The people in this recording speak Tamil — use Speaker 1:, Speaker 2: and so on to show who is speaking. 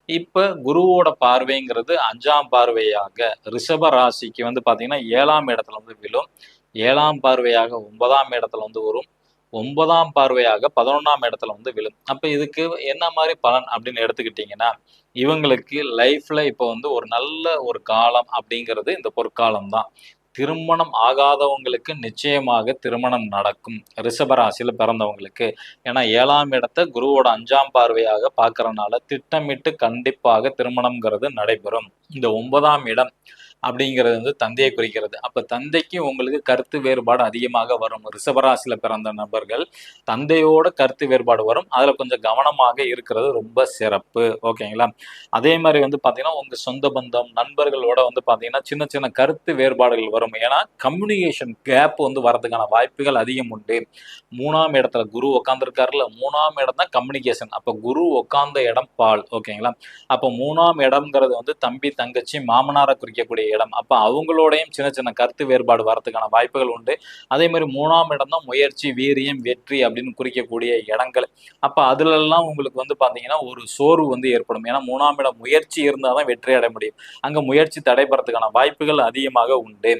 Speaker 1: இப்ப குருவோட பார்வைங்கிறது 5ஆம் பார்வையாக ரிஷப ராசிக்கு வந்து பாத்தீங்கன்னா 7ஆம் இடத்துல வந்து விழும். 7ஆம் பார்வையாக 9ஆம் இடத்துல வந்து வரும். 9ஆம் பார்வையாக 11ஆம் இடத்துல வந்து விழும். அப்ப இதுக்கு என்ன மாரி பலன் அப்படின்னு எடுத்துக்கிட்டீங்கன்னா, இவங்களுக்கு லைஃப்ல இப்ப வந்து ஒரு நல்ல ஒரு காலம் அப்படிங்கிறது இந்த பொற்காலம் தான். திருமணம் ஆகாதவங்களுக்கு நிச்சயமாக திருமணம் நடக்கும். ரிஷப ராசியில பிறந்தவங்களுக்கு. ஏன்னா 7ஆம் இடத்த குருவோட 5ஆம் பார்வையாக பார்க்கறனால, திட்டமிட்டு கண்டிப்பாக திருமணம்ங்கிறது நடைபெறும். இந்த 9ஆம் இடம் அப்படிங்கிறது வந்து தந்தையை குறிக்கிறது. அப்ப தந்தைக்கு உங்களுக்கு கருத்து வேறுபாடு அதிகமாக வரும். ரிஷபராசியில பிறந்த நபர்கள் தந்தையோட கருத்து வேறுபாடு வரும். அதுல கொஞ்சம் கவனமாக இருக்கிறது ரொம்ப சிறப்பு. ஓகேங்களா? அதே மாரி வந்து பார்த்தீங்கன்னா, உங்க சொந்த பந்தம், நண்பர்களோட வந்து பார்த்தீங்கன்னா, சின்ன சின்ன கருத்து வேறுபாடுகள் வரும். ஏன்னா, கம்யூனிகேஷன் கேப் வந்து வரதுக்கான வாய்ப்புகள் அதிகம் உண்டு. 3ஆம் இடத்துல குரு உட்கார்ந்திருக்காருல்ல, 3ஆம் இடம் தான் கம்யூனிகேஷன். அப்ப குரு உட்கார்ந்த இடம் பால். ஓகேங்களா? அப்ப 3ஆம் இடம்ங்கிறது வந்து தம்பி, தங்கச்சி, மாமனார குறிக்கக்கூடிய இடம். அப்ப அவங்களோடையும் சின்ன சின்ன கருத்து வேறுபாடு வரதுக்கான வாய்ப்புகள் உண்டு. அதே மாரி 3ஆம் இடம் தான் முயற்சி, வீரியம், வெற்றி அப்படின்னு குறிக்கக்கூடிய இடங்கள். அப்ப அதுலலாம் உங்களுக்கு வந்து பார்த்தீங்கன்னா, ஒரு சோர்வு வந்து ஏற்படும். ஏன்னா 3ஆம் இடம் முயற்சி இருந்தா தான் வெற்றி அடைய முடியும். அங்க முயற்சி தடைபடுறதுக்கான வாய்ப்புகள் அதிகமாக உண்டு.